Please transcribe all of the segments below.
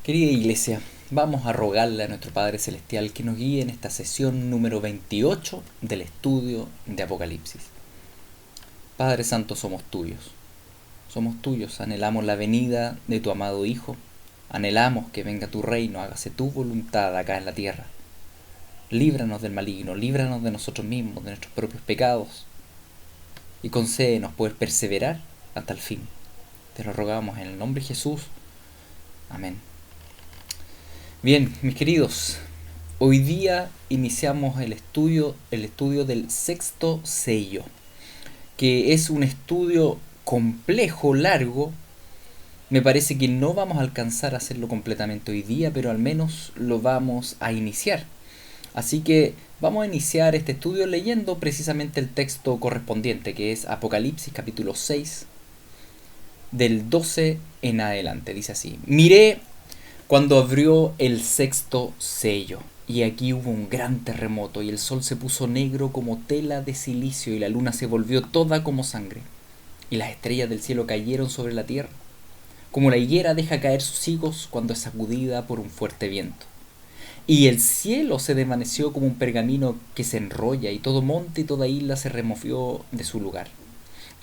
Querida Iglesia, vamos a rogarle a nuestro Padre Celestial que nos guíe en esta sesión número 28 del estudio de Apocalipsis. Padre Santo, somos tuyos, anhelamos la venida de tu amado Hijo, anhelamos que venga tu reino, hágase tu voluntad acá en la tierra. Líbranos del maligno, líbranos de nosotros mismos, de nuestros propios pecados, y concédenos poder perseverar hasta el fin. Te lo rogamos en el nombre de Jesús. Amén. Bien, mis queridos, hoy día iniciamos el estudio del sexto sello, que es un estudio complejo, largo. Me parece que no vamos a alcanzar a hacerlo completamente hoy día, pero al menos lo vamos a iniciar. Así que vamos a iniciar este estudio leyendo precisamente el texto correspondiente, que es Apocalipsis capítulo 6, del 12 en adelante. Dice así: Miré cuando abrió el sexto sello, y aquí hubo un gran terremoto, y el sol se puso negro como tela de silicio, y la luna se volvió toda como sangre, y las estrellas del cielo cayeron sobre la tierra, como la higuera deja caer sus higos cuando es sacudida por un fuerte viento. Y el cielo se desvaneció como un pergamino que se enrolla, y todo monte y toda isla se removió de su lugar.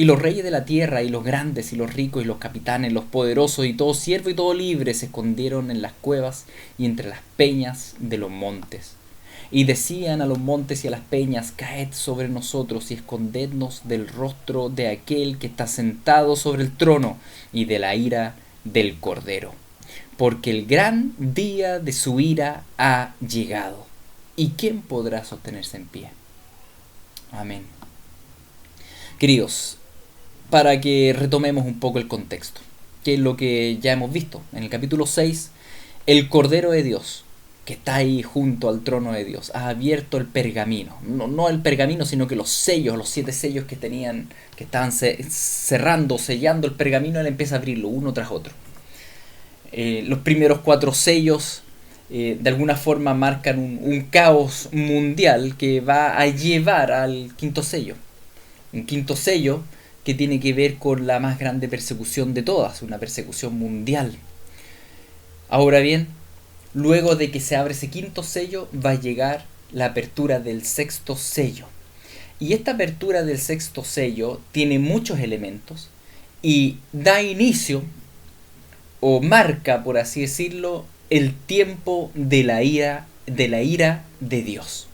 Y los reyes de la tierra, y los grandes, y los ricos, y los capitanes, los poderosos, y todo siervo y todo libre, se escondieron en las cuevas y entre las peñas de los montes. Y decían a los montes y a las peñas: caed sobre nosotros y escondednos del rostro de aquel que está sentado sobre el trono y de la ira del Cordero. Porque el gran día de su ira ha llegado. ¿Y quién podrá sostenerse en pie? Amén. Queridos, para que retomemos un poco el contexto, que es lo que ya hemos visto. En el capítulo 6, el Cordero de Dios, que está ahí junto al trono de Dios, ha abierto el pergamino. No el pergamino, sino que los sellos, los 7 sellos que tenían, que estaban cerrando, sellando el pergamino, él empieza a abrirlo uno tras otro. Los primeros 4 sellos de alguna forma marcan un caos mundial que va a llevar al quinto sello. Un quinto sello que tiene que ver con la más grande persecución de todas, una persecución mundial. Ahora bien, luego de que se abre ese quinto sello, va a llegar la apertura del sexto sello. Y esta apertura del sexto sello tiene muchos elementos y da inicio, o marca, por así decirlo, el tiempo de la ira de Dios.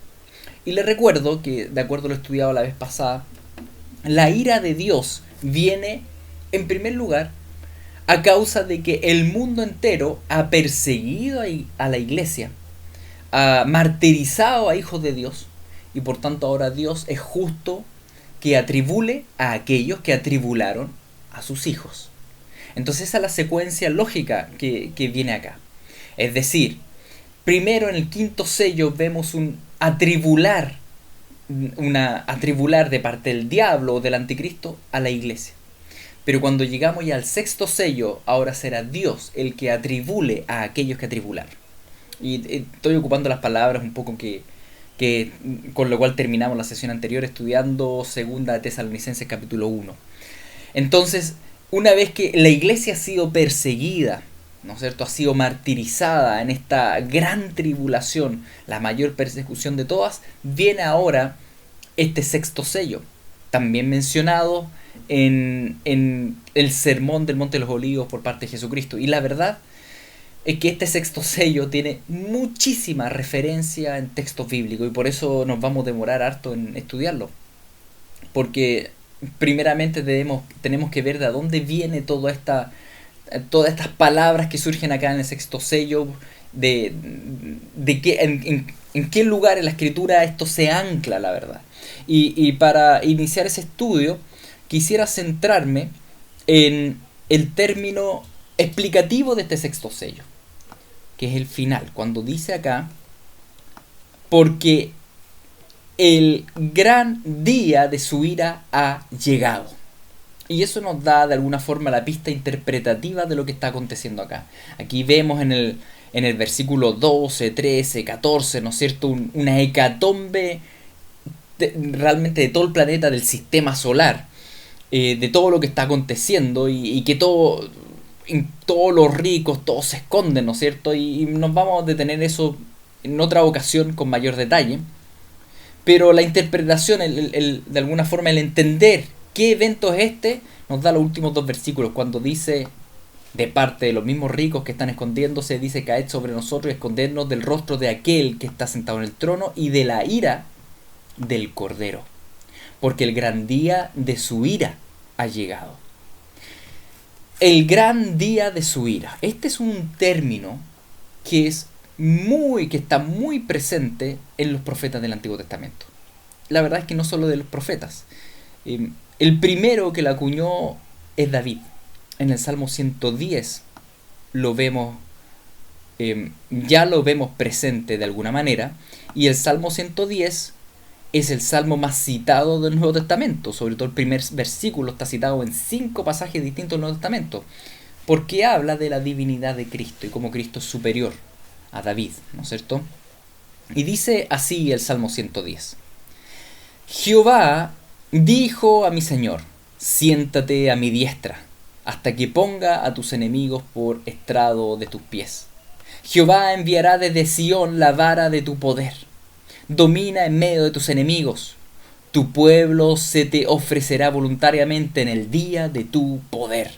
Y les recuerdo que, de acuerdo a lo estudiado la vez pasada, la ira de Dios viene, en primer lugar, a causa de que el mundo entero ha perseguido a la iglesia, ha martirizado a hijos de Dios, y por tanto ahora Dios es justo que atribule a aquellos que atribularon a sus hijos. Entonces esa es la secuencia lógica que viene acá. Es decir, primero en el quinto sello vemos un atribular de parte del diablo o del anticristo a la iglesia. Pero cuando llegamos ya al sexto sello, ahora será Dios el que atribule a aquellos que atribularon. Y estoy ocupando las palabras un poco que con lo cual terminamos la sesión anterior estudiando segunda Tesalonicenses capítulo 1. Entonces, una vez que la iglesia ha sido perseguida, ¿no es cierto?, ha sido martirizada en esta gran tribulación, la mayor persecución de todas, viene ahora este sexto sello, también mencionado en el sermón del Monte de los Olivos por parte de Jesucristo. Y la verdad es que este sexto sello tiene muchísima referencia en textos bíblicos, y por eso nos vamos a demorar harto en estudiarlo, porque primeramente tenemos que ver de dónde viene todas estas palabras que surgen acá en el sexto sello, de qué, en qué lugar en la escritura esto se ancla, la verdad. Y para iniciar ese estudio quisiera centrarme en el término explicativo de este sexto sello, que es el final, cuando dice acá: porque el gran día de su ira ha llegado. Y eso nos da de alguna forma la pista interpretativa de lo que está aconteciendo acá. Aquí vemos en el versículo 12, 13, 14, ¿no es cierto?, una hecatombe realmente de todo el planeta, del sistema solar, de todo lo que está aconteciendo, y que todo todos los ricos, todos se esconden, ¿no es cierto? Y nos vamos a detener eso en otra ocasión con mayor detalle. Pero la interpretación, de alguna forma el entender qué evento es este, nos da los últimos dos versículos, cuando dice, de parte de los mismos ricos que están escondiéndose, dice: caed sobre nosotros y escondernos del rostro de aquel que está sentado en el trono y de la ira del Cordero, porque el gran día de su ira ha llegado. El gran día de su ira. Este es un término que está muy presente en los profetas del Antiguo Testamento. La verdad es que no solo de los profetas. El primero que la acuñó es David. En el Salmo 110 lo vemos, ya lo vemos presente de alguna manera. Y el Salmo 110 es el salmo más citado del Nuevo Testamento. Sobre todo el primer versículo está citado en 5 pasajes distintos del Nuevo Testamento, porque habla de la divinidad de Cristo y cómo Cristo es superior a David, ¿no es cierto? Y dice así el Salmo 110: Jehová dijo a mi Señor: siéntate a mi diestra, hasta que ponga a tus enemigos por estrado de tus pies. Jehová enviará desde Sión la vara de tu poder. Domina en medio de tus enemigos. Tu pueblo se te ofrecerá voluntariamente en el día de tu poder.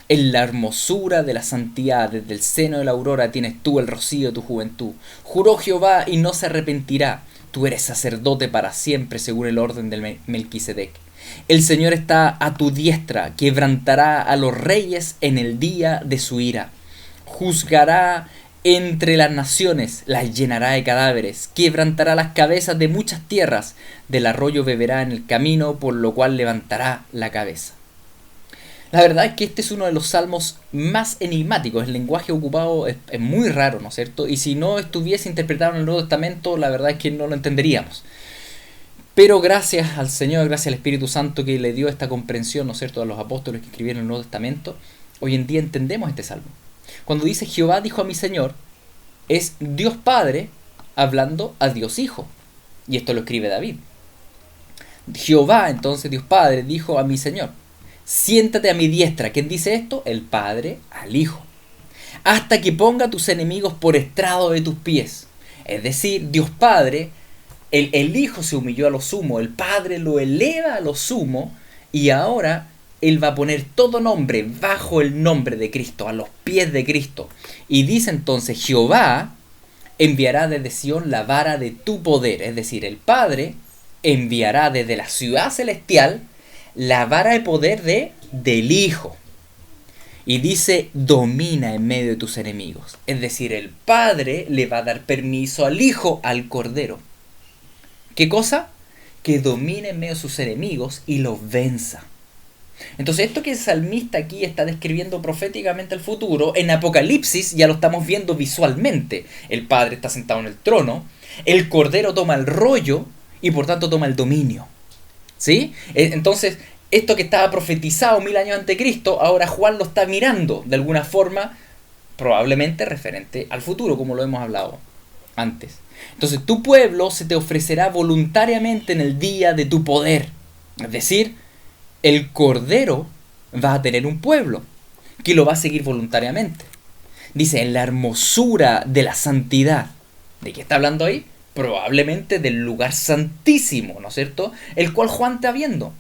En la hermosura de la santidad, desde el seno de la aurora tienes tú el rocío de tu juventud. Juró Jehová y no se arrepentirá. Tú eres sacerdote para siempre, según el orden del Melquisedec. El Señor está a tu diestra, quebrantará a los reyes en el día de su ira. Juzgará entre las naciones, las llenará de cadáveres, quebrantará las cabezas de muchas tierras, del arroyo beberá en el camino, por lo cual levantará la cabeza. La verdad es que este es uno de los salmos más enigmáticos. El lenguaje ocupado es muy raro, ¿no es cierto? Y si no estuviese interpretado en el Nuevo Testamento, la verdad es que no lo entenderíamos. Pero gracias al Señor, gracias al Espíritu Santo que le dio esta comprensión, ¿no es cierto?, a los apóstoles que escribieron el Nuevo Testamento, hoy en día entendemos este salmo. Cuando dice Jehová dijo a mi Señor, es Dios Padre hablando a Dios Hijo. Y esto lo escribe David. Jehová, entonces Dios Padre, dijo a mi Señor: siéntate a mi diestra. ¿Quién dice esto? El Padre al Hijo. Hasta que ponga a tus enemigos por estrado de tus pies. Es decir, Dios Padre, el Hijo se humilló a lo sumo, el Padre lo eleva a lo sumo, y ahora Él va a poner todo nombre bajo el nombre de Cristo, a los pies de Cristo. Y dice entonces: Jehová enviará desde Sión la vara de tu poder. Es decir, el Padre enviará desde la ciudad celestial la vara de poder del Hijo. Y dice: domina en medio de tus enemigos. Es decir, el Padre le va a dar permiso al Hijo, al Cordero. ¿Qué cosa? Que domine en medio de sus enemigos y los venza. Entonces esto que el salmista aquí está describiendo proféticamente el futuro, en Apocalipsis ya lo estamos viendo visualmente. El Padre está sentado en el trono, el Cordero toma el rollo y por tanto toma el dominio. ¿Sí? Entonces esto que estaba profetizado 1000 años antes de Cristo, ahora Juan lo está mirando de alguna forma, probablemente referente al futuro, como lo hemos hablado antes. Entonces tu pueblo se te ofrecerá voluntariamente en el día de tu poder. Es decir, el Cordero va a tener un pueblo que lo va a seguir voluntariamente. Dice: en la hermosura de la santidad. ¿De qué está hablando ahí? Probablemente del lugar santísimo, ¿no es cierto? El cual Juan está viendo.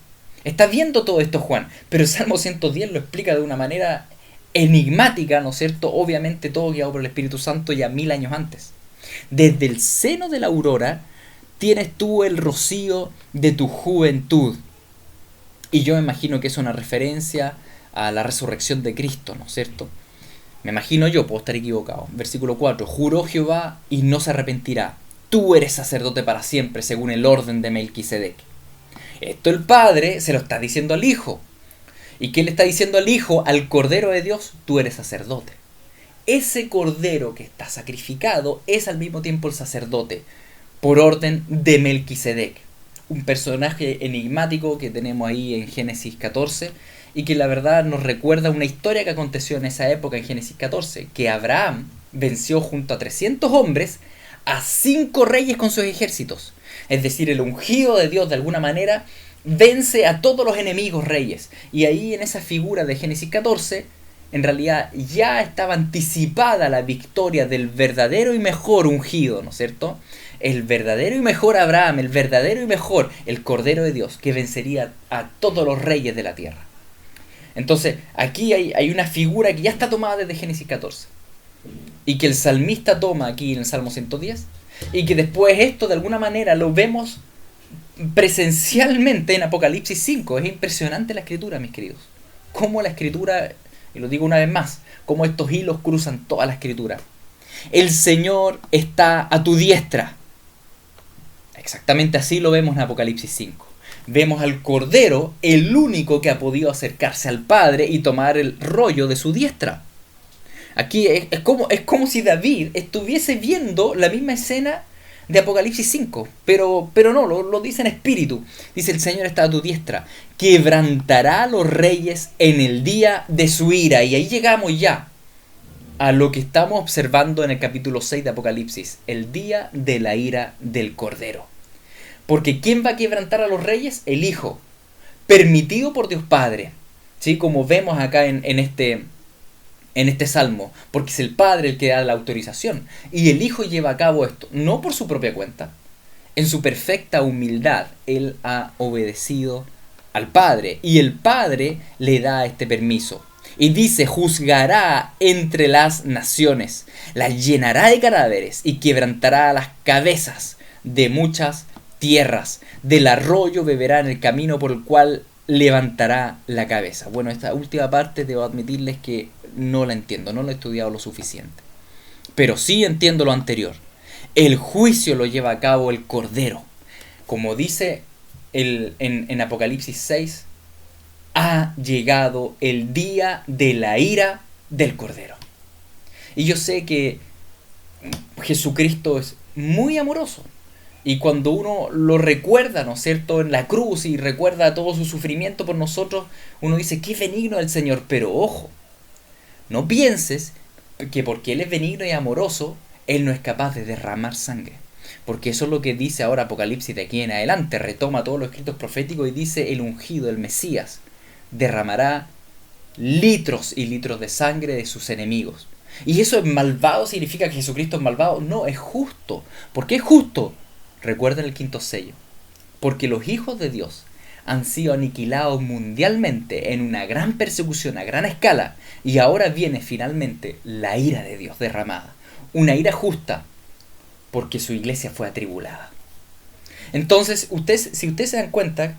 Está viendo todo esto Juan, pero el Salmo 110 lo explica de una manera enigmática, ¿no es cierto? Obviamente todo guiado por el Espíritu Santo ya 1000 años antes. Desde el seno de la aurora tienes tú el rocío de tu juventud. Y yo me imagino que es una referencia a la resurrección de Cristo, ¿no es cierto? Me imagino yo, puedo estar equivocado. Versículo 4. Juró Jehová y no se arrepentirá. Tú eres sacerdote para siempre, según el orden de Melquisedec. Esto el Padre se lo está diciendo al Hijo. ¿Y qué le está diciendo al Hijo? Al Cordero de Dios: tú eres sacerdote. Ese Cordero que está sacrificado es al mismo tiempo el sacerdote, por orden de Melquisedec. Un personaje enigmático que tenemos ahí en Génesis 14 y que la verdad nos recuerda una historia que aconteció en esa época en Génesis 14, que Abraham venció junto a 300 hombres a 5 reyes con sus ejércitos. Es decir, el ungido de Dios de alguna manera vence a todos los enemigos reyes. Y ahí en esa figura de Génesis 14 en realidad ya estaba anticipada la victoria del verdadero y mejor ungido, ¿no es cierto? El verdadero y mejor Abraham, el verdadero y mejor, el Cordero de Dios, que vencería a todos los reyes de la tierra. Entonces, aquí hay una figura que ya está tomada desde Génesis 14. Y que el salmista toma aquí en el Salmo 110. Y que después esto de alguna manera lo vemos presencialmente en Apocalipsis 5. Es impresionante la escritura, mis queridos. Cómo la escritura, y lo digo una vez más, cómo estos hilos cruzan toda la escritura. El Señor está a tu diestra. Exactamente así lo vemos en Apocalipsis 5. Vemos al Cordero, el único que ha podido acercarse al Padre y tomar el rollo de su diestra. Aquí es como si David estuviese viendo la misma escena de Apocalipsis 5, pero no, lo dice en espíritu. Dice: el Señor está a tu diestra, quebrantará a los reyes en el día de su ira. Y ahí llegamos ya a lo que estamos observando en el capítulo 6 de Apocalipsis, el día de la ira del Cordero. Porque ¿quién va a quebrantar a los reyes? El Hijo, permitido por Dios Padre, ¿sí? Como vemos acá en este salmo, porque es el Padre el que da la autorización, y el Hijo lleva a cabo esto, no por su propia cuenta. En su perfecta humildad, Él ha obedecido al Padre, y el Padre le da este permiso. Y dice: juzgará entre las naciones, las llenará de cadáveres, y quebrantará las cabezas de muchas tierras. Del arroyo beberá en el camino por el cual levantará la cabeza. Bueno, esta última parte debo admitirles que no la entiendo, no la he estudiado lo suficiente. Pero sí entiendo lo anterior. El juicio lo lleva a cabo el Cordero. Como dice en Apocalipsis 6, ha llegado el día de la ira del Cordero. Y yo sé que Jesucristo es muy amoroso. Y cuando uno lo recuerda, ¿no es cierto?, en la cruz, y recuerda todo su sufrimiento por nosotros, uno dice: qué benigno el Señor. Pero ojo, no pienses que porque Él es benigno y amoroso, Él no es capaz de derramar sangre. Porque eso es lo que dice ahora Apocalipsis de aquí en adelante. Retoma todos los escritos proféticos y dice: el ungido, el Mesías, derramará litros y litros de sangre de sus enemigos. ¿Y eso es malvado? ¿Significa que Jesucristo es malvado? No, es justo. ¿Por qué es justo? Recuerden el quinto sello. Porque los hijos de Dios han sido aniquilados mundialmente en una gran persecución a gran escala, y ahora viene finalmente la ira de Dios derramada. Una ira justa, porque su iglesia fue atribulada. Entonces, si ustedes se dan cuenta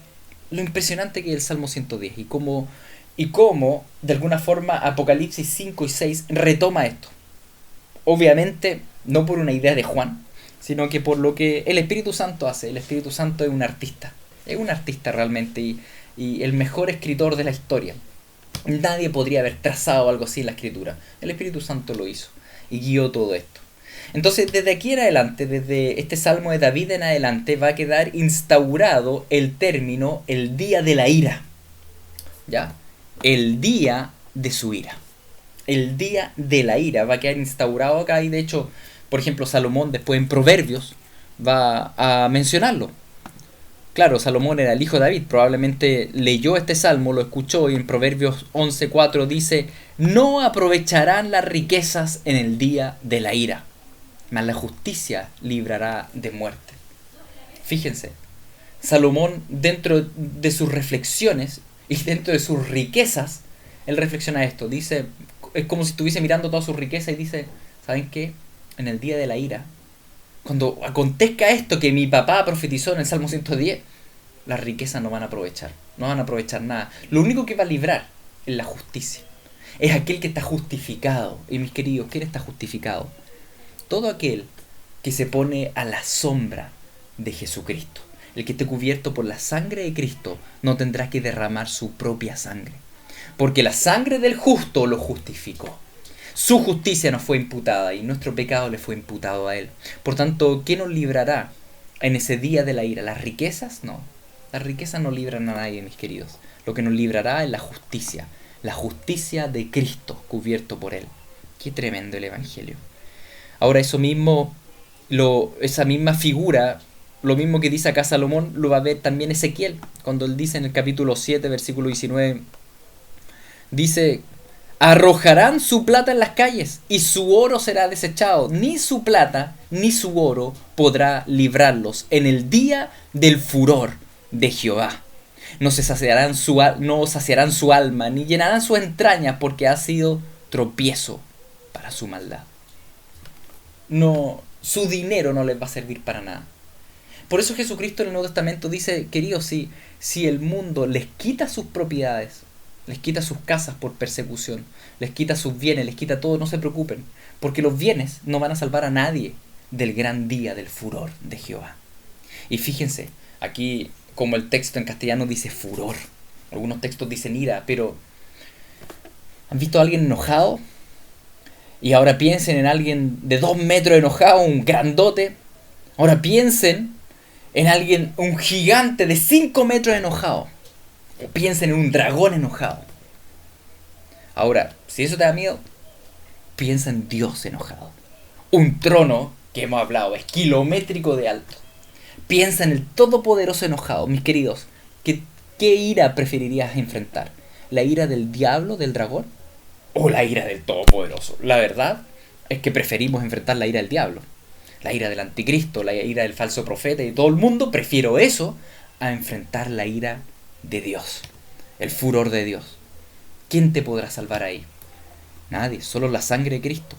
lo impresionante que es el Salmo 110 y cómo de alguna forma Apocalipsis 5 y 6 retoma esto. Obviamente no por una idea de Juan, sino que por lo que el Espíritu Santo hace. El Espíritu Santo es un artista realmente, y el mejor escritor de la historia. Nadie podría haber trazado algo así en la escritura. El Espíritu Santo lo hizo y guió todo esto. Entonces, desde aquí en adelante, desde este Salmo de David en adelante, va a quedar instaurado el término el día de la ira. ¿Ya? El día de su ira. El día de la ira va a quedar instaurado acá, y de hecho, por ejemplo, Salomón después en Proverbios va a mencionarlo. Claro, Salomón era el hijo de David, probablemente leyó este salmo, lo escuchó, y en Proverbios 11:4 dice: no aprovecharán las riquezas en el día de la ira, mas la justicia librará de muerte. Fíjense, Salomón, dentro de sus reflexiones y dentro de sus riquezas, él reflexiona esto. Dice, es como si estuviese mirando toda su riqueza y dice: ¿saben qué? En el día de la ira, cuando acontezca esto que mi papá profetizó en el Salmo 110, las riquezas no van a aprovechar nada. Lo único que va a librar es la justicia. Es aquel que está justificado. Y mis queridos, ¿quién está justificado? Todo aquel que se pone a la sombra de Jesucristo. El que esté cubierto por la sangre de Cristo no tendrá que derramar su propia sangre, porque la sangre del justo lo justificó. Su justicia nos fue imputada y nuestro pecado le fue imputado a Él. Por tanto, ¿qué nos librará en ese día de la ira? ¿Las riquezas? No. Las riquezas no libran a nadie, mis queridos. Lo que nos librará es la justicia de Cristo cubierto por Él. Qué tremendo el Evangelio. Ahora eso mismo, esa misma figura, lo mismo que dice acá Salomón, lo va a ver también Ezequiel, cuando él dice en el capítulo 7, versículo 19, dice: Arrojarán su plata en las calles y su oro será desechado. Ni su plata ni su oro podrá librarlos en el día del furor de Jehová. No saciarán su alma, ni llenarán sus entrañas, porque ha sido tropiezo para su maldad. No, su dinero no les va a servir para nada. Por eso Jesucristo en el Nuevo Testamento dice, queridos, si el mundo les quita sus propiedades, les quita sus casas por persecución, les quita sus bienes, les quita todo, no se preocupen, porque los bienes no van a salvar a nadie del gran día del furor de Jehová. Y fíjense, aquí como el texto en castellano dice furor, algunos textos dicen ira, pero ¿han visto a alguien enojado? Y ahora piensen en alguien de 2 metros enojado, un grandote. Ahora piensen en alguien, un gigante de 5 metros enojado. O piensen en un dragón enojado. Ahora, si eso te da miedo, piensa en Dios enojado. Un trono, que hemos hablado, es kilométrico de alto. Piensa en el Todopoderoso enojado. Mis queridos, ¿qué ira preferirías enfrentar? ¿La ira del diablo, del dragón? ¿O la ira del Todopoderoso? La verdad es que preferimos enfrentar la ira del diablo, la ira del anticristo, la ira del falso profeta y de todo el mundo. Prefiero eso a enfrentar la ira de Dios, el furor de Dios. ¿Quién te podrá salvar ahí? Nadie, solo la sangre de Cristo.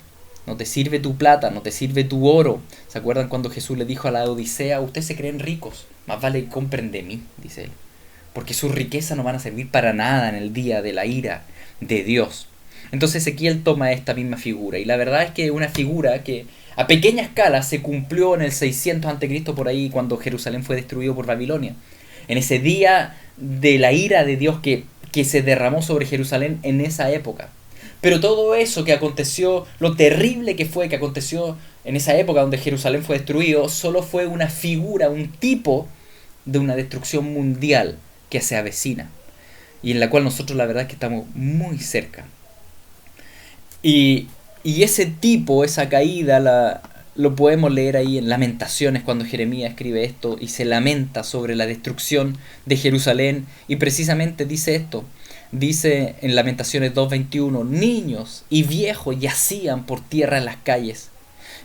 No te sirve tu plata, no te sirve tu oro. ¿Se acuerdan cuando Jesús le dijo a la Odisea, ustedes se creen ricos, más vale que compren de mí, dice él? Porque sus riquezas no van a servir para nada en el día de la ira de Dios. Entonces Ezequiel toma esta misma figura, y la verdad es que es una figura que a pequeña escala se cumplió en el 600 a.C. por ahí, cuando Jerusalén fue destruido por Babilonia. En ese día de la ira de Dios que se derramó sobre Jerusalén en esa época. Pero todo eso que aconteció, lo terrible que aconteció en esa época donde Jerusalén fue destruido, solo fue una figura, un tipo de una destrucción mundial que se avecina, y en la cual nosotros la verdad es que estamos muy cerca. Y ese tipo, esa caída, lo podemos leer ahí en Lamentaciones, cuando Jeremías escribe esto y se lamenta sobre la destrucción de Jerusalén, y precisamente dice esto. Dice en Lamentaciones 2:21, niños y viejos yacían por tierra en las calles.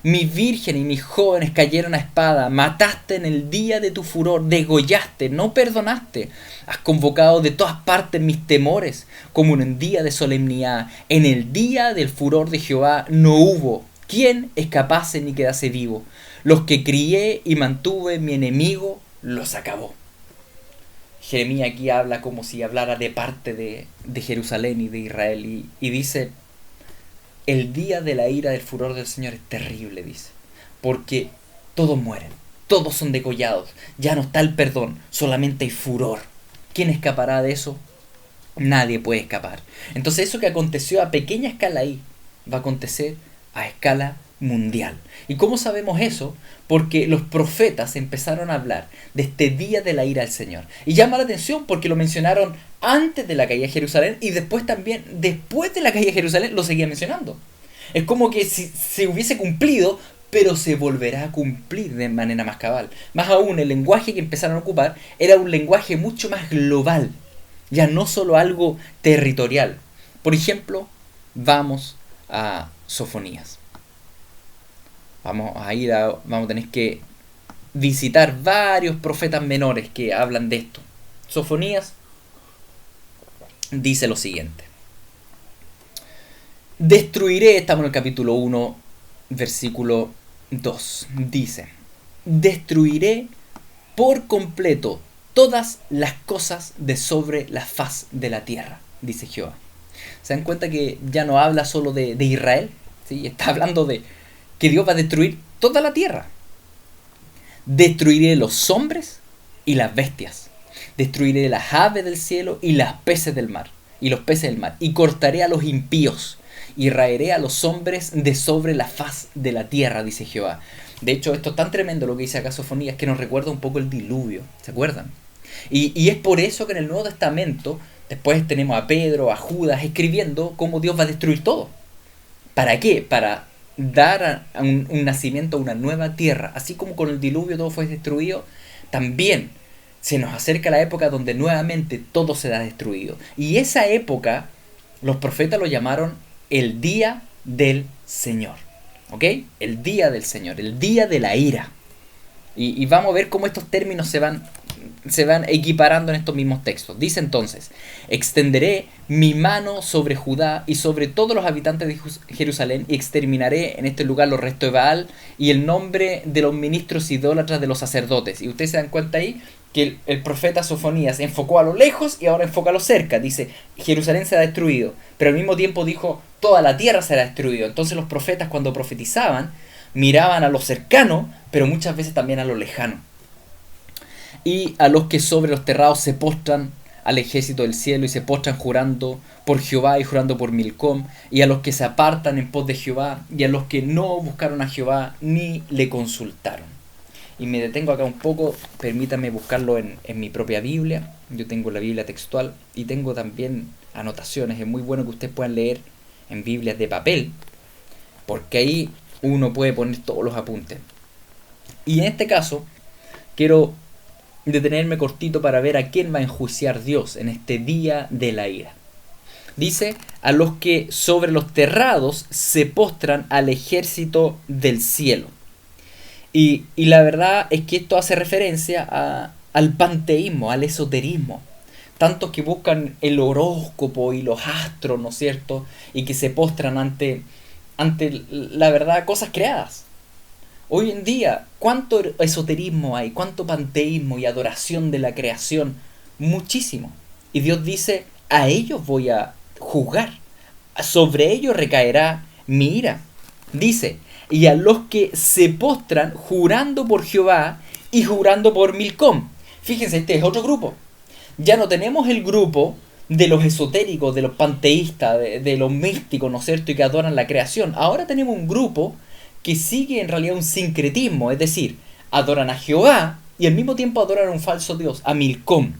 Mis vírgenes y mis jóvenes cayeron a espada. Mataste en el día de tu furor, degollaste, no perdonaste. Has convocado de todas partes mis temores, como en un día de solemnidad. En el día del furor de Jehová no hubo quien escapase ni quedase vivo. Los que crié y mantuve mi enemigo los acabó. Jeremías aquí habla como si hablara de parte de Jerusalén y de Israel, y dice, el día de la ira del furor del Señor es terrible, dice, porque todos mueren, todos son degollados, ya no está el perdón, solamente hay furor. ¿Quién escapará de eso? Nadie puede escapar. Entonces eso que aconteció a pequeña escala ahí, va a acontecer a escala mundial. ¿Y cómo sabemos eso? Porque los profetas empezaron a hablar de este día de la ira del Señor. Y llama la atención porque lo mencionaron antes de la caída de Jerusalén, y después también, después de la caída de Jerusalén, lo seguía mencionando. Es como que si se hubiese cumplido, pero se volverá a cumplir de manera más cabal. Más aún, el lenguaje que empezaron a ocupar era un lenguaje mucho más global, ya no solo algo territorial. Por ejemplo, vamos a Sofonías. Vamos a tener que visitar varios profetas menores que hablan de esto. Sofonías dice lo siguiente. Destruiré, estamos en el capítulo 1, versículo 2. Dice, destruiré por completo todas las cosas de sobre la faz de la tierra, dice Jehová. ¿Se dan cuenta que ya no habla solo de Israel? ¿Sí? Está hablando de que Dios va a destruir toda la tierra. Destruiré los hombres y las bestias. Destruiré las aves del cielo y los peces del mar. Y cortaré a los impíos. Y raeré a los hombres de sobre la faz de la tierra, dice Jehová. De hecho, esto es tan tremendo lo que dice acá Sofonías, que nos recuerda un poco el diluvio. ¿Se acuerdan? Y es por eso que en el Nuevo Testamento después tenemos a Pedro, a Judas, escribiendo cómo Dios va a destruir todo. ¿Para qué? Para dar un nacimiento a una nueva tierra. Así como con el diluvio todo fue destruido, también se nos acerca la época donde nuevamente todo será destruido. Y esa época los profetas lo llamaron el día del Señor. ¿Ok? El día del Señor, el día de la ira. Y vamos a ver cómo estos términos se van equiparando en estos mismos textos. Dice entonces: extenderé mi mano sobre Judá y sobre todos los habitantes de Jerusalén, y exterminaré en este lugar los restos de Baal y el nombre de los ministros idólatras de los sacerdotes. Y ustedes se dan cuenta ahí que el profeta Sofonías enfocó a lo lejos y ahora enfoca a lo cerca. Dice: Jerusalén será destruido, pero al mismo tiempo dijo: toda la tierra será destruida. Entonces los profetas, cuando profetizaban, miraban a lo cercano, pero muchas veces también a lo lejano. Y a los que sobre los terrados se postran al ejército del cielo, y se postran jurando por Jehová y jurando por Milcom, y a los que se apartan en pos de Jehová, y a los que no buscaron a Jehová ni le consultaron. Y me detengo acá un poco, permítanme buscarlo en mi propia Biblia. Yo tengo la Biblia textual y tengo también anotaciones. Es muy bueno que ustedes puedan leer en Biblias de papel, porque ahí uno puede poner todos los apuntes. Y en este caso quiero detenerme cortito para ver a quién va a enjuiciar Dios en este día de la ira. Dice: a los que sobre los terrados se postran al ejército del cielo. Y la verdad es que esto hace referencia al panteísmo, al esoterismo. Tantos que buscan el horóscopo y los astros, ¿no es cierto? Y que se postran ante la verdad, cosas creadas. Hoy en día, ¿cuánto esoterismo hay? ¿Cuánto panteísmo y adoración de la creación? Muchísimo. Y Dios dice: a ellos voy a juzgar. Sobre ellos recaerá mi ira. Dice: y a los que se postran jurando por Jehová y jurando por Milcom. Fíjense, este es otro grupo. Ya no tenemos el grupo de los esotéricos, de los panteístas, de los místicos, ¿no es cierto?, y que adoran la creación. Ahora tenemos un grupo que sigue en realidad un sincretismo, es decir, adoran a Jehová y al mismo tiempo adoran a un falso dios, a Milcom.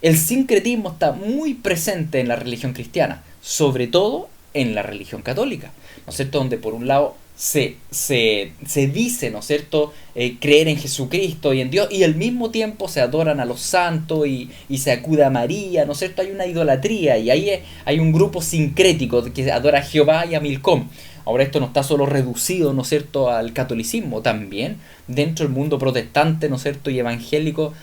El sincretismo está muy presente en la religión cristiana, sobre todo en la religión católica, ¿no es cierto?, donde por un lado se dice, ¿no es cierto?, creer en Jesucristo y en Dios, y al mismo tiempo se adoran a los santos y se acude a María, ¿no es cierto? Hay una idolatría y ahí hay un grupo sincrético que adora a Jehová y a Milcom. Ahora esto no está solo reducido, ¿no es cierto?, al catolicismo, también dentro del mundo protestante, ¿no es cierto?, y evangélico,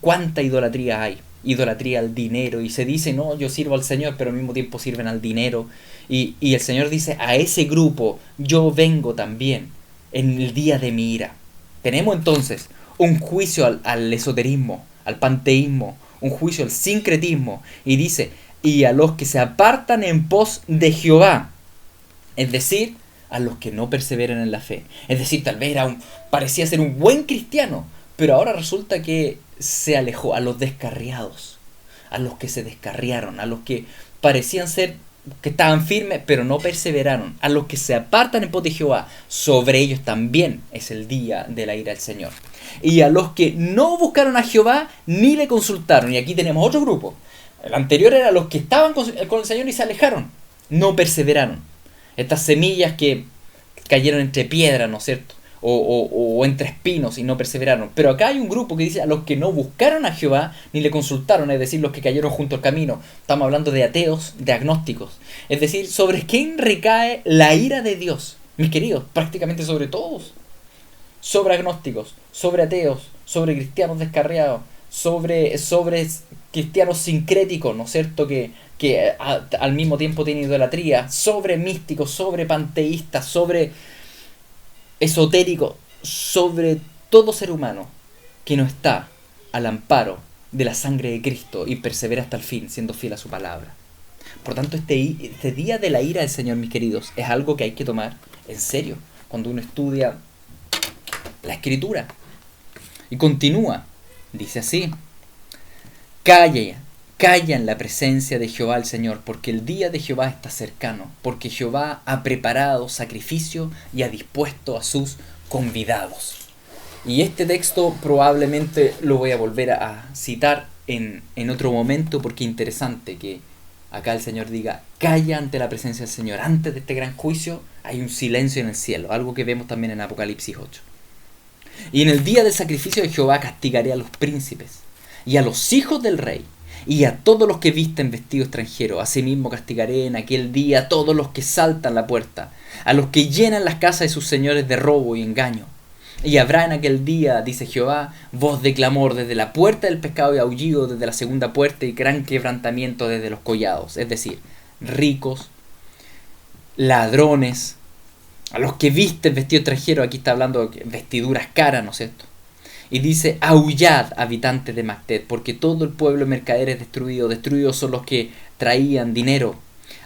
¿cuánta idolatría hay? Idolatría al dinero, y se dice: no, yo sirvo al Señor, pero al mismo tiempo sirven al dinero. Y el Señor dice: a ese grupo yo vengo también en el día de mi ira. Tenemos entonces un juicio al esoterismo, al panteísmo, un juicio al sincretismo, y dice: y a los que se apartan en pos de Jehová, es decir, a los que no perseveran en la fe. Es decir, tal vez parecía ser un buen cristiano, pero ahora resulta que se alejó. A los descarriados, a los que se descarriaron, a los que parecían ser que estaban firmes pero no perseveraron, a los que se apartan en pos de Jehová, sobre ellos también es el día de la ira del Señor. Y a los que no buscaron a Jehová ni le consultaron. Y aquí tenemos otro grupo. El anterior era los que estaban con el Señor y se alejaron, no perseveraron. Estas semillas que cayeron entre piedras, ¿no es cierto?, o entre espinos y no perseveraron. Pero acá hay un grupo que dice: a los que no buscaron a Jehová ni le consultaron, es decir, los que cayeron junto al camino. Estamos hablando de ateos, de agnósticos. Es decir, ¿sobre quién recae la ira de Dios? Mis queridos, prácticamente sobre todos. Sobre agnósticos, sobre ateos, sobre cristianos descarriados, sobre cristianos sincréticos, ¿no es cierto?, que al mismo tiempo tienen idolatría, sobre místicos, sobre panteístas, sobre esotérico, sobre todo ser humano que no está al amparo de la sangre de Cristo y persevera hasta el fin, siendo fiel a su palabra. Por tanto, este día de la ira del Señor, mis queridos, es algo que hay que tomar en serio cuando uno estudia la Escritura. Y continúa, dice así: calla en la presencia de Jehová el Señor, porque el día de Jehová está cercano, porque Jehová ha preparado sacrificio y ha dispuesto a sus convidados. Y este texto probablemente lo voy a volver a citar en otro momento, porque es interesante que acá el Señor diga: calla ante la presencia del Señor. Antes de este gran juicio hay un silencio en el cielo, algo que vemos también en Apocalipsis 8. Y en el día del sacrificio de Jehová castigaré a los príncipes y a los hijos del rey, y a todos los que visten vestido extranjero. Asimismo castigaré en aquel día a todos los que saltan la puerta, a los que llenan las casas de sus señores de robo y engaño. Y habrá en aquel día, dice Jehová, voz de clamor desde la puerta del pescado y aullido desde la segunda puerta y gran quebrantamiento desde los collados. Es decir, ricos, ladrones, a los que visten vestido extranjero. Aquí está hablando de vestiduras caras, ¿no es cierto? Y dice, aullad, habitantes de Macted, porque todo el pueblo mercader es destruido. Destruidos son los que traían dinero.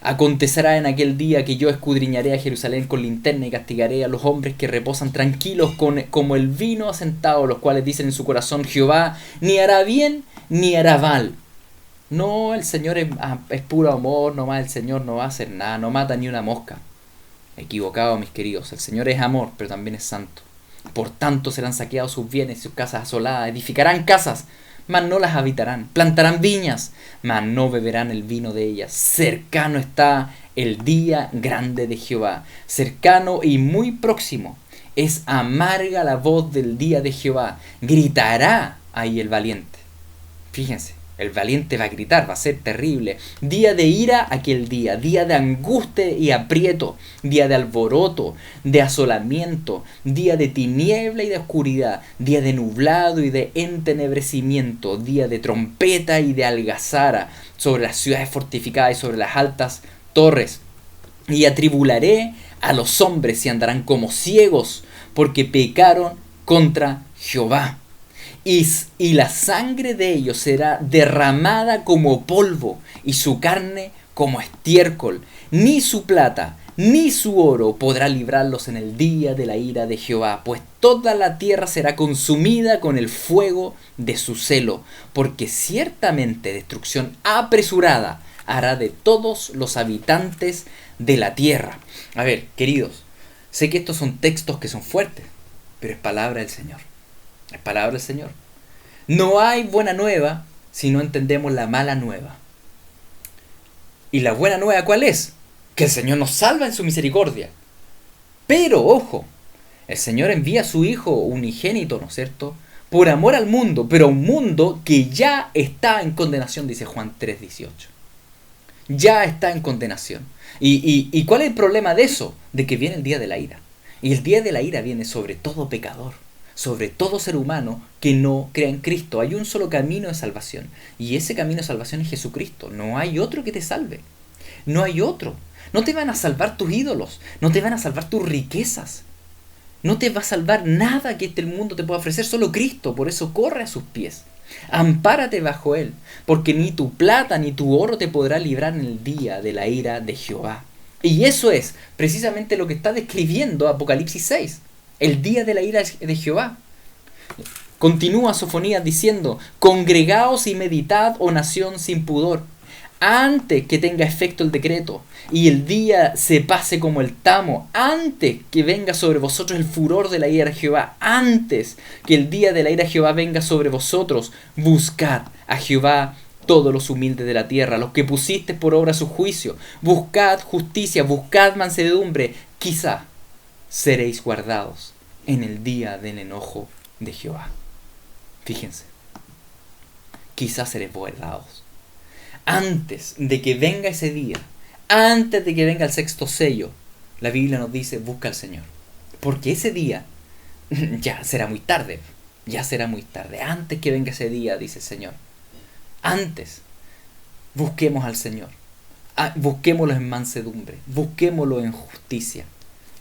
Acontecerá en aquel día que yo escudriñaré a Jerusalén con linterna y castigaré a los hombres que reposan tranquilos como el vino asentado, los cuales dicen en su corazón, Jehová ni hará bien ni hará mal. No, el Señor es puro amor, nomás el Señor no va a hacer nada, no mata ni una mosca. Equivocado, mis queridos, el Señor es amor, pero también es santo. Por tanto serán saqueados sus bienes, sus casas asoladas, edificarán casas, mas no las habitarán, plantarán viñas, mas no beberán el vino de ellas. Cercano está el día grande de Jehová, cercano y muy próximo. Es amarga la voz del día de Jehová, gritará ahí el valiente. Fíjense, el valiente va a gritar, va a ser terrible. Día de ira aquel día, día de angustia y aprieto, día de alboroto, de asolamiento, día de tiniebla y de oscuridad, día de nublado y de entenebrecimiento, día de trompeta y de algazara sobre las ciudades fortificadas y sobre las altas torres. Y atribularé a los hombres y andarán como ciegos, porque pecaron contra Jehová. Y la sangre de ellos será derramada como polvo, y su carne como estiércol. Ni su plata, ni su oro podrá librarlos en el día de la ira de Jehová, pues toda la tierra será consumida con el fuego de su celo, porque ciertamente destrucción apresurada hará de todos los habitantes de la tierra. A ver, queridos, sé que estos son textos que son fuertes, pero es palabra del Señor. Es palabra del Señor. No hay buena nueva si no entendemos la mala nueva. ¿Y la buena nueva cuál es? Que el Señor nos salva en su misericordia. Pero, ojo, el Señor envía a su Hijo unigénito, ¿no es cierto?, por amor al mundo, pero a un mundo que ya está en condenación, dice Juan 3:18. Ya está en condenación. ¿Y cuál es el problema de eso? De que viene el día de la ira. Y el día de la ira viene sobre todo pecador, sobre todo ser humano que no crea en Cristo. Hay un solo camino de salvación, y ese camino de salvación es Jesucristo. No hay otro que te salve. No hay otro. No te van a salvar tus ídolos, no te van a salvar tus riquezas, no te va a salvar nada que este mundo te pueda ofrecer, solo Cristo. Por eso corre a sus pies, ampárate bajo Él, porque ni tu plata ni tu oro te podrá librar en el día de la ira de Jehová. Y eso es precisamente lo que está describiendo Apocalipsis 6. El día de la ira de Jehová. Continúa Sofonías diciendo, congregaos y meditad, oh nación sin pudor, antes que tenga efecto el decreto, y el día se pase como el tamo, antes que venga sobre vosotros el furor de la ira de Jehová, antes que el día de la ira de Jehová venga sobre vosotros, buscad a Jehová todos los humildes de la tierra, los que pusiste por obra su juicio, buscad justicia, buscad mansedumbre, quizá seréis guardados en el día del enojo de Jehová. Fíjense, quizás seréis guardados. Antes de que venga ese día, antes de que venga el sexto sello, la Biblia nos dice, busca al Señor. Porque ese día ya será muy tarde, antes que venga ese día, dice el Señor. Antes, busquemos al Señor, busquémoslo en mansedumbre, busquémoslo en justicia.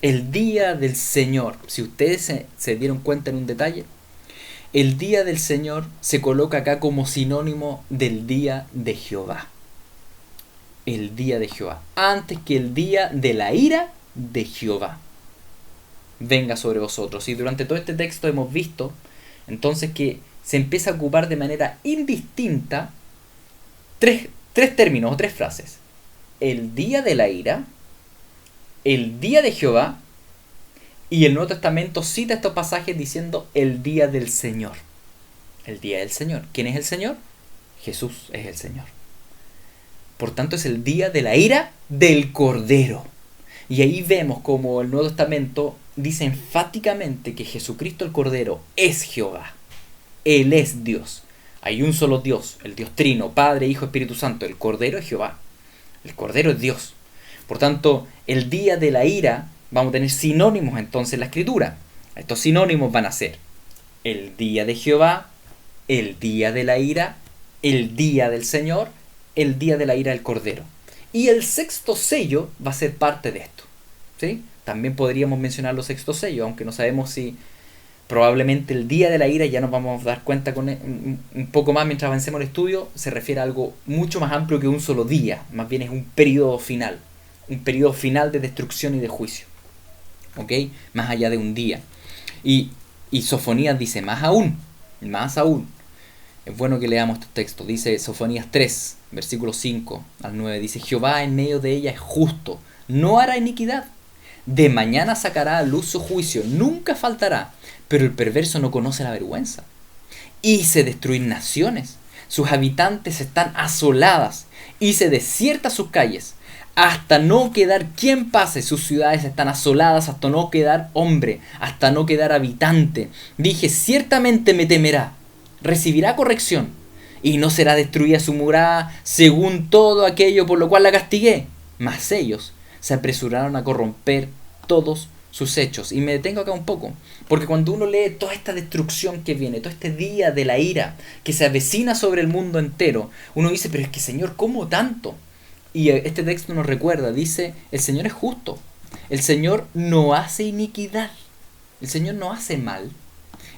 El día del Señor, si ustedes se dieron cuenta en un detalle, el día del Señor se coloca acá como sinónimo del día de Jehová. El día de Jehová, antes que el día de la ira de Jehová venga sobre vosotros. Y durante todo este texto hemos visto entonces que se empieza a ocupar de manera indistinta tres términos o tres frases. El día de la ira, el día de Jehová, y el Nuevo Testamento cita estos pasajes diciendo el día del Señor. El día del Señor. ¿Quién es el Señor? Jesús es el Señor. Por tanto es el día de la ira del Cordero. Y ahí vemos como el Nuevo Testamento dice enfáticamente que Jesucristo el Cordero es Jehová. Él es Dios. Hay un solo Dios, el Dios Trino, Padre, Hijo, Espíritu Santo. El Cordero es Jehová. El Cordero es Dios. Por tanto, el día de la ira, vamos a tener sinónimos entonces en la Escritura. Estos sinónimos van a ser el día de Jehová, el día de la ira, el día del Señor, el día de la ira del Cordero. Y el sexto sello va a ser parte de esto, ¿sí? También podríamos mencionar los sextos sellos, aunque no sabemos si probablemente el día de la ira, ya nos vamos a dar cuenta con un poco más mientras avancemos el estudio, se refiere a algo mucho más amplio que un solo día, más bien es un periodo final de destrucción y de juicio, ¿ok? Más allá de un día. Y Sofonías dice, más aún, es bueno que leamos estos textos. Dice Sofonías 3, versículos 5 al 9, dice: Jehová en medio de ella es justo, no hará iniquidad. De mañana sacará a luz su juicio, nunca faltará, pero el perverso no conoce la vergüenza. Hice destruir naciones, sus habitantes están asoladas, hice desiertas sus calles, hasta no quedar quien pase, sus ciudades están asoladas, hasta no quedar hombre, hasta no quedar habitante. Dije, ciertamente me temerá, recibirá corrección, y no será destruida su morada según todo aquello por lo cual la castigué. Mas ellos se apresuraron a corromper todos sus hechos. Y me detengo acá un poco, porque cuando uno lee toda esta destrucción que viene, todo este día de la ira que se avecina sobre el mundo entero, uno dice, pero es que Señor, ¿cómo tanto? Y este texto nos recuerda, dice, el Señor es justo, el Señor no hace iniquidad, el Señor no hace mal,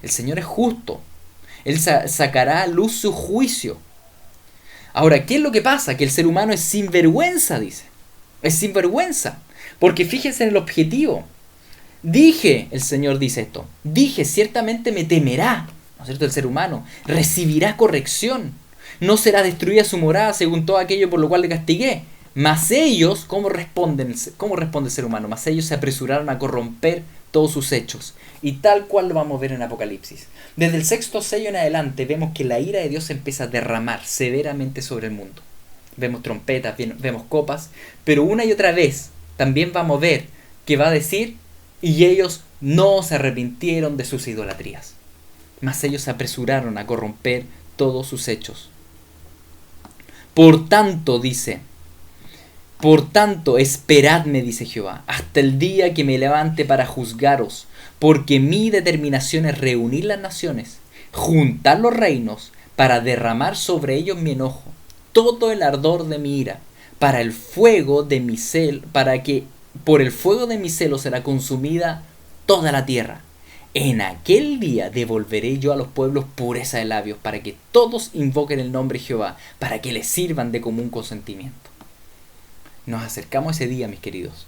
el Señor es justo, Él sacará a luz su juicio. Ahora, ¿qué es lo que pasa? Que el ser humano es sinvergüenza, dice. Es sinvergüenza. Porque fíjense en el objetivo. Dije, el Señor dice esto, dije, ciertamente me temerá, ¿no es cierto? El ser humano recibirá corrección. No será destruida su morada según todo aquello por lo cual le castigué. Mas ellos, ¿cómo responde el ser humano? Mas ellos se apresuraron a corromper todos sus hechos. Y tal cual lo vamos a ver en Apocalipsis. Desde el sexto sello en adelante vemos que la ira de Dios empieza a derramar severamente sobre el mundo. Vemos trompetas, vemos copas, pero una y otra vez también vamos a ver que va a decir, y ellos no se arrepintieron de sus idolatrías. Mas ellos se apresuraron a corromper todos sus hechos. Por tanto, esperadme, dice Jehová, hasta el día que me levante para juzgaros, porque mi determinación es reunir las naciones, juntar los reinos, para derramar sobre ellos mi enojo, todo el ardor de mi ira, para que por el fuego de mi celo será consumida toda la tierra. En aquel día devolveré yo a los pueblos pureza de labios, para que todos invoquen el nombre de Jehová, para que les sirvan de común consentimiento. Nos acercamos a ese día, mis queridos,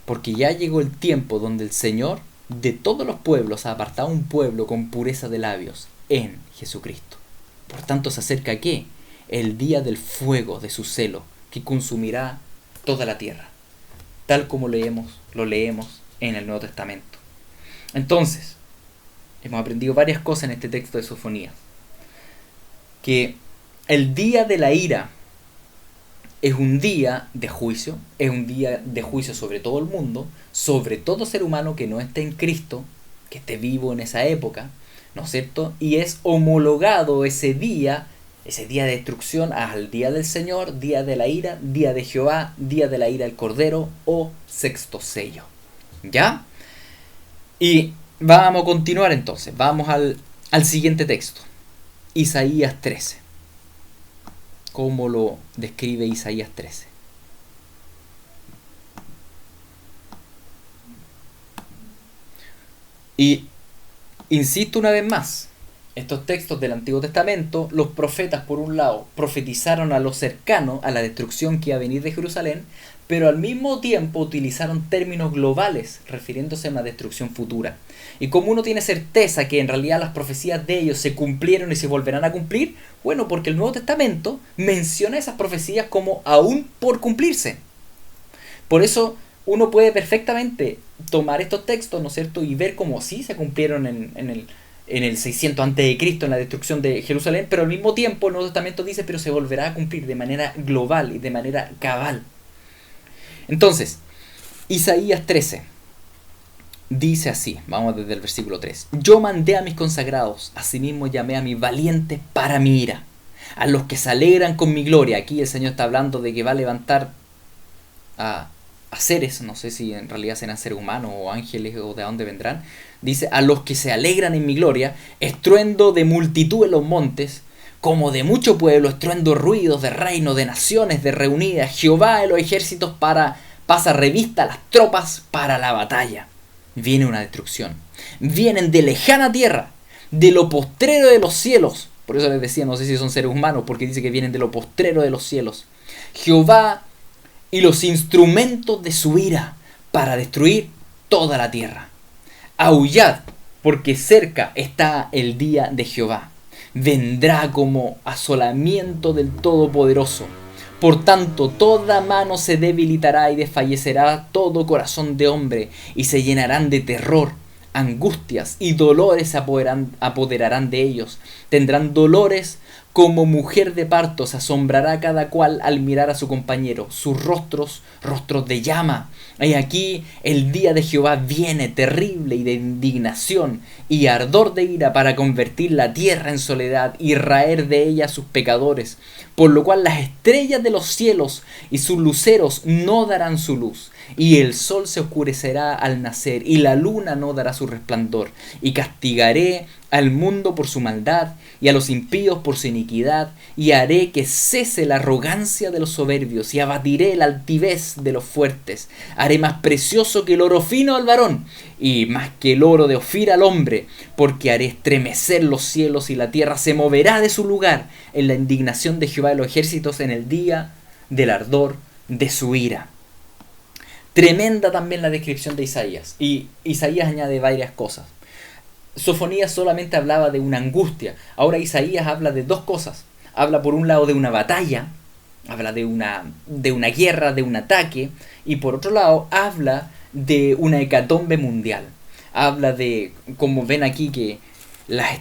porque ya llegó el tiempo donde el Señor de todos los pueblos ha apartado un pueblo con pureza de labios en Jesucristo. Por tanto, se acerca ¿qué? El día del fuego de su celo, que consumirá toda la tierra, tal como lo leemos en el Nuevo Testamento. Entonces, hemos aprendido varias cosas en este texto de Sofonías. Que el día de la ira es un día de juicio, sobre todo el mundo, sobre todo ser humano que no esté en Cristo, que esté vivo en esa época, ¿no es cierto? Y es homologado ese día de destrucción al día del Señor, día de la ira, día de Jehová, día de la ira del Cordero o sexto sello. ¿Ya? Y vamos a continuar entonces, vamos al siguiente texto, Isaías 13. ¿Cómo lo describe Isaías 13? Y insisto una vez más, estos textos del Antiguo Testamento, los profetas por un lado profetizaron a lo cercano, a la destrucción que iba a venir de Jerusalén, pero al mismo tiempo utilizaron términos globales refiriéndose a una destrucción futura. Y como uno tiene certeza que en realidad las profecías de ellos se cumplieron y se volverán a cumplir, bueno, porque el Nuevo Testamento menciona esas profecías como aún por cumplirse. Por eso uno puede perfectamente tomar estos textos, ¿no es cierto?, y ver cómo sí se cumplieron en el 600 a.C., en la destrucción de Jerusalén, pero al mismo tiempo el Nuevo Testamento dice, pero se volverá a cumplir de manera global y de manera cabal. Entonces, Isaías 13 dice así, vamos desde el versículo 3. Yo mandé a mis consagrados, asimismo llamé a mis valientes para mi ira. a los que se alegran con mi gloria. Aquí el Señor está hablando de que va a levantar a seres, no sé si en realidad serán seres humanos o ángeles o de dónde vendrán. Dice, a los que se alegran en mi gloria, estruendo de multitud en los montes, como de mucho pueblo, estruendo ruidos de reino, de naciones, de reunidas. Jehová de los ejércitos pasa revista a las tropas para la batalla. Viene una destrucción. Vienen de lejana tierra, de lo postrero de los cielos. Por eso les decía, no sé si son seres humanos, porque dice que vienen de lo postrero de los cielos. Jehová y los instrumentos de su ira para destruir toda la tierra. Aullad, porque cerca está el día de Jehová. Vendrá como asolamiento del Todopoderoso. Por tanto, toda mano se debilitará y desfallecerá todo corazón de hombre, y se llenarán de terror, angustias y dolores se apoderarán de ellos. Tendrán dolores como mujer de parto, se asombrará cada cual al mirar a su compañero, sus rostros de llama. Y aquí el día de Jehová viene terrible y de indignación y ardor de ira para convertir la tierra en soledad y raer de ella a sus pecadores, por lo cual las estrellas de los cielos y sus luceros no darán su luz, y el sol se oscurecerá al nacer, y la luna no dará su resplandor, y castigaré al mundo por su maldad, y a los impíos por su iniquidad, y haré que cese la arrogancia de los soberbios, y abatiré la altivez de los fuertes. Haré más precioso que el oro fino al varón, y más que el oro de Ofir al hombre, porque haré estremecer los cielos, y la tierra se moverá de su lugar en la indignación de Jehová de los ejércitos, en el día del ardor de su ira. Tremenda también la descripción de Isaías, y Isaías añade varias cosas. Sofonías solamente hablaba de una angustia, ahora Isaías habla de dos cosas. Habla por un lado de una batalla, habla de una guerra, de un ataque, y por otro lado habla de una hecatombe mundial. Habla de, como ven aquí, que las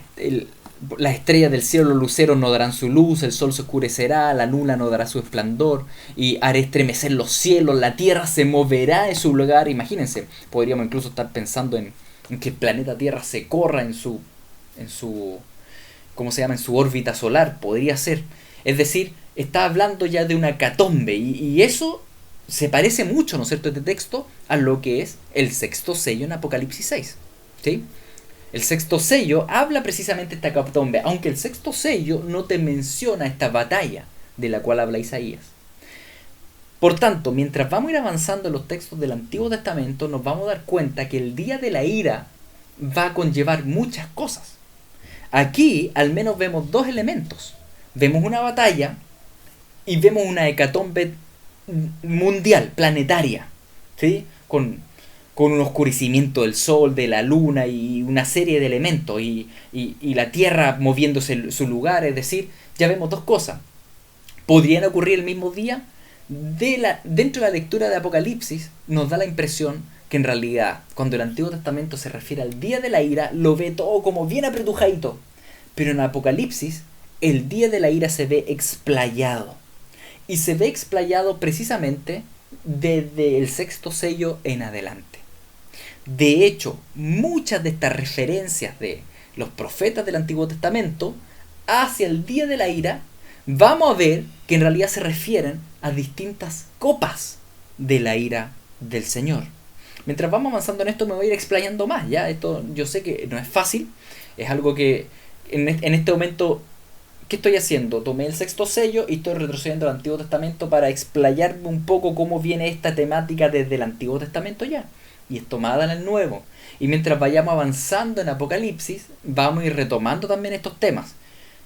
estrellas del cielo, los luceros no darán su luz, el sol se oscurecerá, la luna no dará su esplendor, y haré estremecer los cielos, la tierra se moverá de su lugar. Imagínense, podríamos incluso estar pensando en que el planeta Tierra se corra en su ¿cómo se llama? En su órbita solar, podría ser. Es decir, está hablando ya de una hecatombe, y eso se parece mucho, ¿no es cierto?, este texto a lo que es el sexto sello en Apocalipsis 6, ¿sí? El sexto sello habla precisamente de esta hecatombe, aunque el sexto sello no te menciona esta batalla de la cual habla Isaías. Por tanto, mientras vamos a ir avanzando en los textos del Antiguo Testamento, nos vamos a dar cuenta que el día de la ira va a conllevar muchas cosas. Aquí al menos vemos dos elementos. Vemos una batalla y vemos una hecatombe mundial, planetaria, ¿sí? Con un oscurecimiento del sol, de la luna y una serie de elementos, y la tierra moviéndose en su lugar. Es decir, ya vemos dos cosas. ¿Podrían ocurrir el mismo día? Dentro de la lectura de Apocalipsis nos da la impresión que en realidad cuando el Antiguo Testamento se refiere al día de la ira lo ve todo como bien apretujadito, pero en Apocalipsis el día de la ira se ve explayado, y se ve explayado precisamente desde el sexto sello en adelante. De hecho, muchas de estas referencias de los profetas del Antiguo Testamento hacia el día de la ira, vamos a ver que en realidad se refieren a distintas copas de la ira del Señor. Mientras vamos avanzando en esto me voy a ir explayando más, ¿ya? Esto yo sé que no es fácil, es algo que en este momento, ¿qué estoy haciendo? Tomé el sexto sello y estoy retrocediendo al Antiguo Testamento para explayarme un poco cómo viene esta temática desde el Antiguo Testamento ya, y es tomada en el Nuevo. Y mientras vayamos avanzando en Apocalipsis, vamos a ir retomando también estos temas.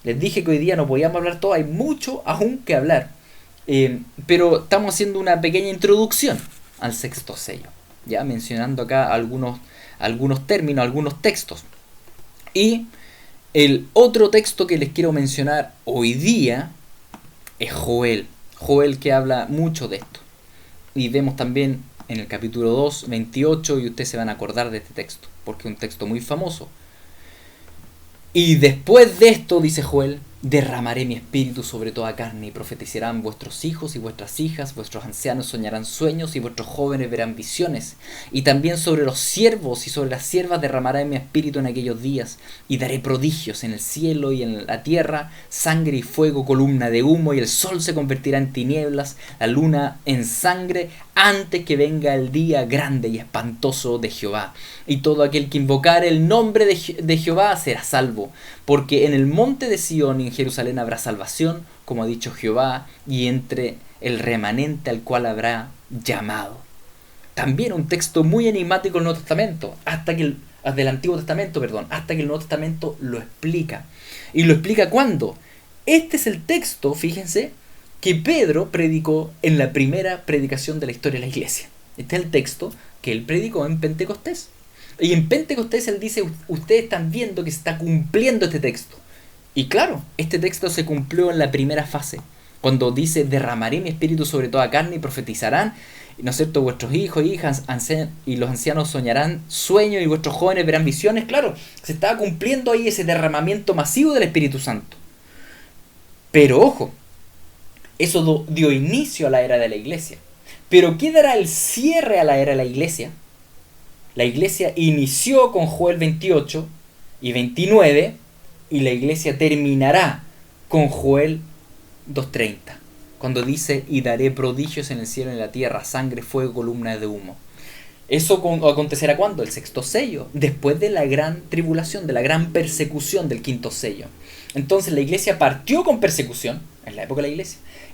Les dije que hoy día no podíamos hablar todo, hay mucho aún que hablar. Pero estamos haciendo una pequeña introducción al sexto sello, ya mencionando acá algunos términos, algunos textos. Y el otro texto que les quiero mencionar hoy día es Joel, que habla mucho de esto. Y vemos también en el capítulo 2, 28, y ustedes se van a acordar de este texto, porque es un texto muy famoso. Y después de esto, dice Joel, derramaré mi espíritu sobre toda carne, y profetizarán vuestros hijos y vuestras hijas, vuestros ancianos soñarán sueños, y vuestros jóvenes verán visiones. Y también sobre los siervos y sobre las siervas derramaré mi espíritu en aquellos días, y daré prodigios en el cielo y en la tierra, sangre y fuego, columna de humo, y el sol se convertirá en tinieblas, la luna en sangre, antes que venga el día grande y espantoso de Jehová. Y todo aquel que invocare el nombre de Jehová será salvo, porque en el monte de Sión y en Jerusalén habrá salvación, como ha dicho Jehová, y entre el remanente al cual habrá llamado. También un texto muy enigmático del Nuevo Testamento, del Antiguo Testamento, perdón, hasta que el Nuevo Testamento lo explica. ¿Y lo explica cuándo? Este es el texto, fíjense, que Pedro predicó en la primera predicación de la historia de la iglesia. Este es el texto que él predicó en Pentecostés. Y en Pentecostés él dice, ustedes están viendo que se está cumpliendo este texto. Y claro, este texto se cumplió en la primera fase, cuando dice, derramaré mi espíritu sobre toda carne y profetizarán, ¿no es cierto? Vuestros hijos, hijas y los ancianos soñarán sueños y vuestros jóvenes verán visiones. Claro, se estaba cumpliendo ahí ese derramamiento masivo del Espíritu Santo. Pero ojo, eso dio inicio a la era de la iglesia. Pero ¿qué dará el cierre a la era de la iglesia? La iglesia inició con Joel 28 y 29 y la iglesia terminará con Joel 2:30, cuando dice, y daré prodigios en el cielo y en la tierra, sangre, fuego, columna de humo. ¿Eso acontecerá cuándo? El sexto sello, después de la gran tribulación, de la gran persecución del quinto sello. Entonces la iglesia partió con persecución, en la época de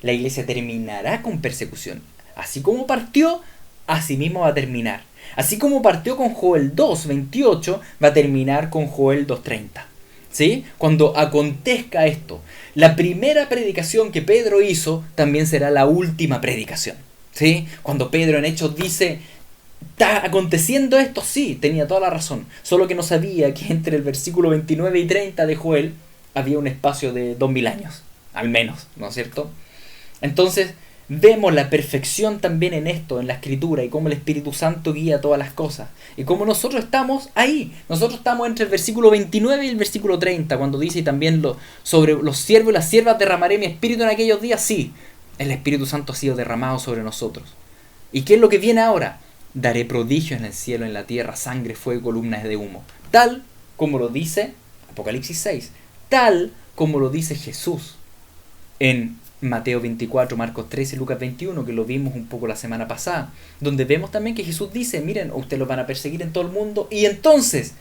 la iglesia terminará con persecución. Así como partió, así mismo va a terminar. Así como partió con Joel 2:28, va a terminar con Joel 2:30. ¿Sí? Cuando acontezca esto, la primera predicación que Pedro hizo también será la última predicación. ¿Sí? Cuando Pedro en Hechos dice, ¿está aconteciendo esto? Sí, tenía toda la razón. Solo que no sabía que entre el versículo 29 y 30 de Joel había un espacio de 2000 años, al menos, ¿no es cierto? Entonces, vemos la perfección también en esto, en la Escritura, y cómo el Espíritu Santo guía todas las cosas. Y cómo nosotros estamos ahí. Nosotros estamos entre el versículo 29 y el versículo 30, cuando dice, y también sobre los siervos y las siervas derramaré mi Espíritu en aquellos días. Sí, el Espíritu Santo ha sido derramado sobre nosotros. ¿Y qué es lo que viene ahora? Daré prodigios en el cielo, en la tierra, sangre, fuego, columnas de humo. Tal como lo dice Apocalipsis 6. Tal como lo dice Jesús en Mateo 24, Marcos 13 y Lucas 21, que lo vimos un poco la semana pasada, donde vemos también que Jesús dice, miren, ustedes los van a perseguir en todo el mundo, y entonces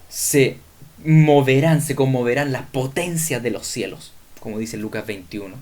se conmoverán las potencias de los cielos, como dice Lucas 21.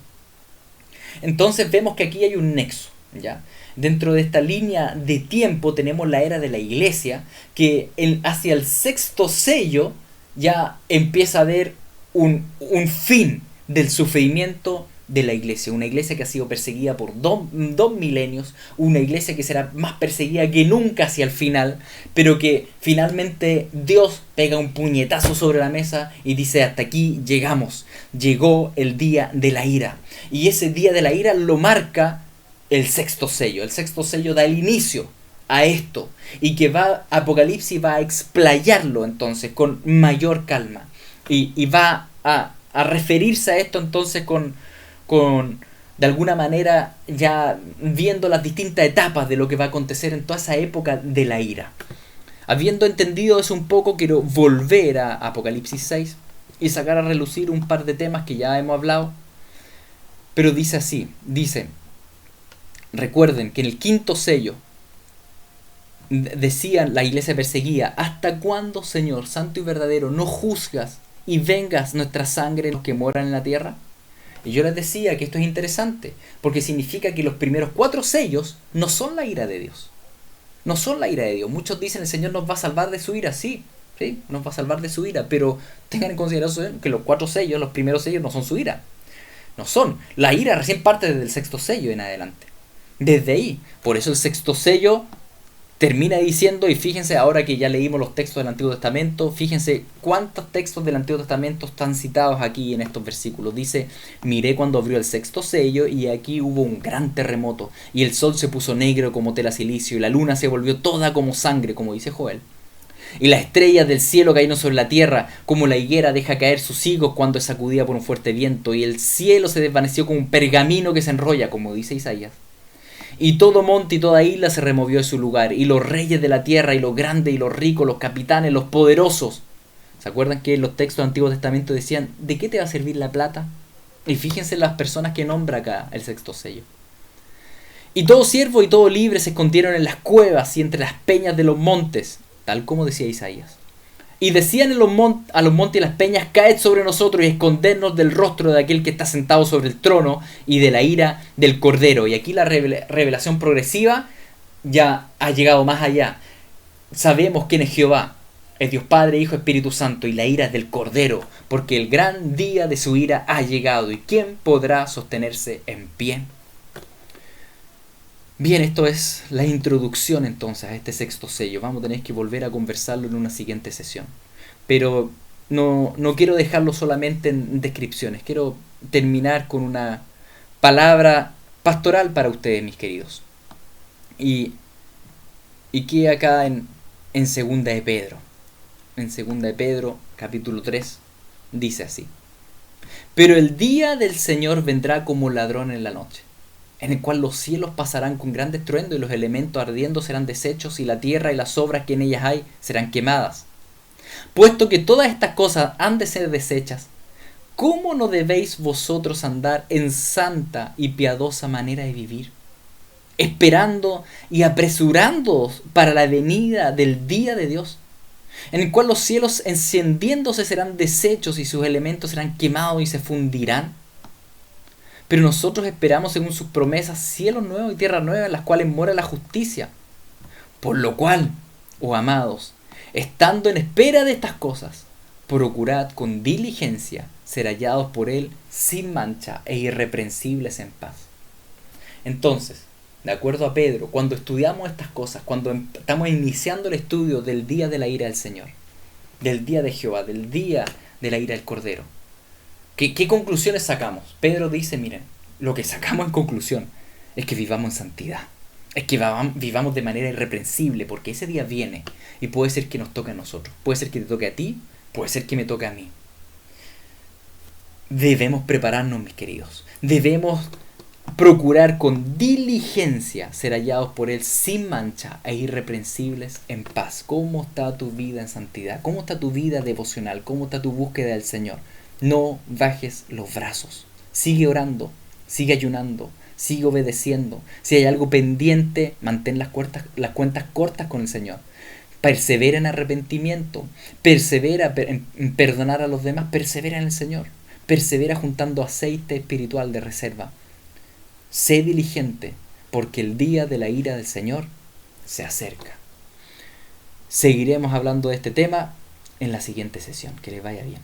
Entonces vemos que aquí hay un nexo, ¿ya? Dentro de esta línea de tiempo tenemos la era de la iglesia, que hacia el sexto sello ya empieza a haber un fin del sufrimiento de la iglesia, una iglesia que ha sido perseguida por dos milenios, una iglesia que será más perseguida que nunca hacia el final, pero que finalmente Dios pega un puñetazo sobre la mesa y dice, hasta aquí llegamos, llegó el día de la ira, y ese día de la ira lo marca el sexto sello da el inicio a esto, y que Apocalipsis va a explayarlo entonces con mayor calma, y va a referirse a esto entonces con de alguna manera ya viendo las distintas etapas de lo que va a acontecer en toda esa época de la ira. Habiendo entendido eso un poco, quiero volver a Apocalipsis 6 y sacar a relucir un par de temas que ya hemos hablado, pero dice así, recuerden que en el quinto sello decían, la iglesia perseguía, ¿hasta cuándo, Señor, santo y verdadero, no juzgas y vengas nuestra sangre en los que moran en la tierra? Y yo les decía que esto es interesante, porque significa que los primeros 4 sellos no son la ira de Dios. No son la ira de Dios. Muchos dicen, el Señor nos va a salvar de su ira. Sí, nos va a salvar de su ira, pero tengan en consideración que los 4 sellos, los primeros sellos, no son su ira. No son. La ira recién parte desde el sexto sello en adelante. Desde ahí. Por eso el sexto sello termina diciendo, y fíjense ahora que ya leímos los textos del Antiguo Testamento, fíjense cuántos textos del Antiguo Testamento están citados aquí en estos versículos. Dice, miré cuando abrió el sexto sello y aquí hubo un gran terremoto y el sol se puso negro como tela silicio y la luna se volvió toda como sangre, como dice Joel. y las estrellas del cielo cayeron sobre la tierra, como la higuera deja caer sus higos cuando es sacudida por un fuerte viento, y el cielo se desvaneció como un pergamino que se enrolla, como dice Isaías. Y todo monte y toda isla se removió de su lugar, y los reyes de la tierra, y los grandes, y los ricos, los capitanes, los poderosos. ¿Se acuerdan que los textos del Antiguo Testamento decían, ¿de qué te va a servir la plata? Y fíjense las personas que nombra acá el sexto sello. Y todo siervo y todo libre se escondieron en las cuevas y entre las peñas de los montes, tal como decía Isaías. Y decían a los montes y las peñas, caed sobre nosotros y escondernos del rostro de aquel que está sentado sobre el trono y de la ira del Cordero. Y aquí la revelación progresiva ya ha llegado más allá. Sabemos quién es Jehová. Es Dios Padre, Hijo, Espíritu Santo, y la ira es del Cordero, porque el gran día de su ira ha llegado. ¿Y quién podrá sostenerse en pie? Bien, esto es la introducción entonces a este sexto sello. Vamos a tener que volver a conversarlo en una siguiente sesión. Pero no quiero dejarlo solamente en descripciones. Quiero terminar con una palabra pastoral para ustedes, mis queridos. Y que acá en Segunda de Pedro. En Segunda de Pedro, capítulo 3, dice así. Pero el día del Señor vendrá como ladrón en la noche, en el cual los cielos pasarán con gran estruendo y los elementos ardiendo serán deshechos y la tierra y las obras que en ellas hay serán quemadas. Puesto que todas estas cosas han de ser deshechas, ¿cómo no debéis vosotros andar en santa y piadosa manera de vivir? Esperando y apresurándoos para la venida del día de Dios, en el cual los cielos encendiéndose serán deshechos y sus elementos serán quemados y se fundirán. Pero nosotros esperamos según sus promesas cielos nuevos y tierra nueva en las cuales mora la justicia. Por lo cual, oh amados, estando en espera de estas cosas, procurad con diligencia ser hallados por Él sin mancha e irreprensibles en paz. Entonces, de acuerdo a Pedro, cuando estudiamos estas cosas, cuando estamos iniciando el estudio del día de la ira del Señor, del día de Jehová, del día de la ira del Cordero, ¿qué conclusiones sacamos? Pedro dice, miren, lo que sacamos en conclusión es que vivamos en santidad, es que vivamos de manera irreprensible, porque ese día viene y puede ser que nos toque a nosotros, puede ser que te toque a ti, puede ser que me toque a mí. Debemos prepararnos, mis queridos, debemos procurar con diligencia ser hallados por Él sin mancha e irreprensibles en paz. ¿Cómo está tu vida en santidad? ¿Cómo está tu vida devocional? ¿Cómo está tu búsqueda del Señor? No bajes los brazos. Sigue orando, sigue ayunando, sigue obedeciendo. Si hay algo pendiente, mantén las cuentas cortas con el Señor. Persevera en arrepentimiento, persevera en perdonar a los demás, persevera en el Señor. Persevera juntando aceite espiritual de reserva. Sé diligente, porque el día de la ira del Señor se acerca. Seguiremos hablando de este tema en la siguiente sesión. Que les vaya bien.